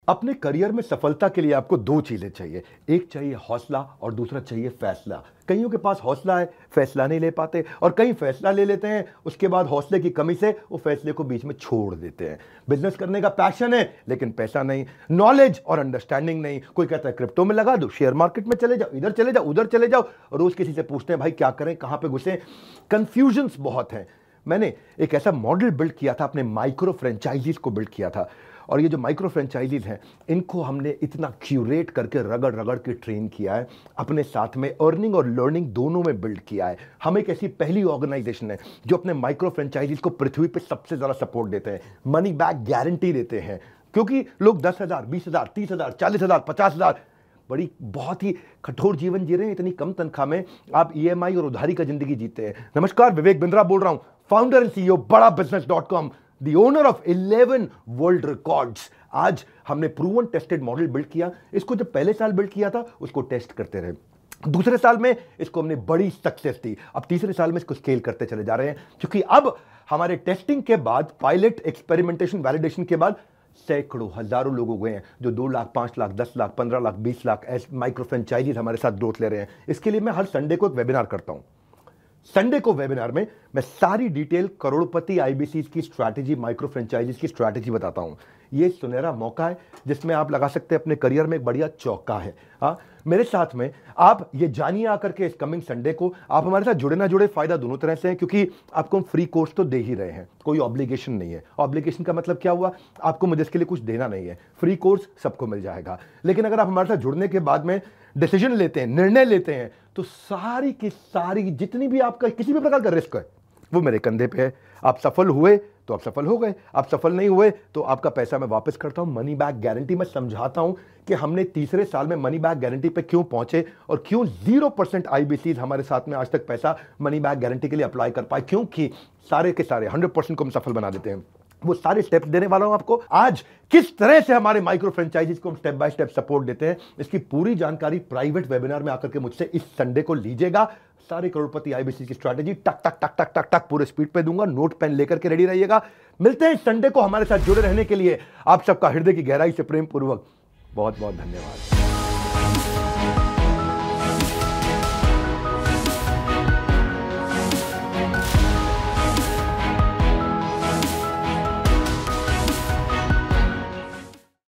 अपने करियर में सफलता के लिए आपको दो चीजें चाहिए। एक चाहिए हौसला और दूसरा चाहिए फैसला। कईयों के पास हौसला है, फैसला नहीं ले पाते, और कई फैसला ले लेते हैं, उसके बाद हौसले की कमी से वो फैसले को बीच में छोड़ देते हैं। बिजनेस करने का पैशन है लेकिन पैसा नहीं, नॉलेज और अंडरस्टैंडिंग नहीं। कोई कहता है क्रिप्टो में लगा दो, शेयर मार्केट में चले जाओ, इधर चले जाओ, उधर चले जाओ, रोज किसी से पूछते हैं भाई क्या करें, कहां पे घुसे। कंफ्यूजन्स बहुत हैं। मैंने एक ऐसा मॉडल बिल्ड किया था, अपने माइक्रो फ्रेंचाइजीज को बिल्ड किया था, और ये जो माइक्रो फ्रेंचाइजीज हैं इनको हमने इतना क्यूरेट करके रगड़ रगड़ के ट्रेन किया है, अपने साथ में अर्निंग और लर्निंग दोनों में बिल्ड किया है। हम एक ऐसी पहली ऑर्गेनाइजेशन है जो अपने माइक्रो फ्रेंचाइजीज को पृथ्वी पे सबसे ज्यादा सपोर्ट देते हैं, मनी बैक गारंटी देते हैं। क्योंकि लोग 10,000, 20,000, 30,000, 40,000, 50,000 बड़ी बहुत ही कठोर जीवन जी रहे हैं, इतनी कम तनख्वाह में आप ईएमआई और उधारी का जिंदगी जीते हैं। नमस्कार, विवेक बिंद्रा बोल रहा हूं, फाउंडर एंड सीईओ बड़ाबिजनेस.com, the owner of 11 world records. आज हमने प्रूवन टेस्टेड मॉडल बिल्ड किया। इसको जब पहले साल बिल्ड किया था उसको टेस्ट करते रहे, दूसरे साल में इसको हमने बड़ी सक्सेस दी, अब तीसरे साल में इसको स्केल करते चले जा रहे हैं। क्योंकि अब हमारे टेस्टिंग के बाद, पायलट, एक्सपेरिमेंटेशन, वैलिडेशन के बाद सैकड़ों, हजारों लोग हो गए हैं जो 2 लाख, 5 लाख, 10 लाख, 15 लाख, 20 लाख ऐसे माइक्रो फ्रेंचाइजीज हमारे साथ ग्रोथ ले रहे हैं। इसके लिए मैं हर संडे को एक वेबिनार करता हूं। संडे को वेबिनार में मैं सारी डिटेल करोड़पति आईबीसी की स्ट्रैटेजी, माइक्रो फ्रेंचाइजीज की स्ट्रैटेजी बताता हूं। ये सुनहरा मौका है जिसमें आप लगा सकते हैं अपने करियर में एक बढ़िया चौका है। मेरे साथ में आप ये जानिए आकर के इस कमिंग संडे को। आप हमारे साथ जुड़े ना जुड़े, फायदा दोनों तरह से है, क्योंकि आपको हम फ्री कोर्स तो दे ही रहे हैं, कोई ऑब्लिगेशन नहीं है। ऑब्लिगेशन का मतलब क्या हुआ, आपको मुझे इसके लिए कुछ देना नहीं है, फ्री कोर्स सबको मिल जाएगा। लेकिन अगर आप हमारे साथ जुड़ने के बाद में डिसीजन लेते हैं, निर्णय लेते हैं, तो सारी की सारी जितनी भी आपका किसी भी प्रकार का रिस्क है वो मेरे कंधे पे है। आप सफल हुए तो आप सफल हो गए, आप सफल नहीं हुए तो आपका पैसा मैं वापस करता हूं, मनी बैक गारंटी। मैं समझाता हूं कि हमने तीसरे साल में मनी बैक गारंटी पे क्यों पहुंचे और क्यों 0% आईबीसीज हमारे साथ में आज तक पैसा मनी बैक गारंटी के लिए अप्लाई कर पाए, क्योंकि सारे के सारे 100% को हम सफल बना देते हैं। वो सारे स्टेप्स देने वाला हूं आपको आज, किस तरह से हमारे माइक्रो फ्रेंचाइजीज को हम स्टेप बाय स्टेप सपोर्ट देते हैं। इसकी पूरी जानकारी प्राइवेट वेबिनार में आकर के मुझसे इस संडे को लीजिएगा। सारे करोड़पति आईबीसी की स्ट्रैटेजी टक टक टक टक टक टक पूरे स्पीड पे दूंगा, नोट पेन लेकर के रेडी रहिएगा। मिलते हैं संडे को। हमारे साथ जुड़े रहने के लिए आप सबका हृदय की गहराई से प्रेम पूर्वक बहुत बहुत धन्यवाद।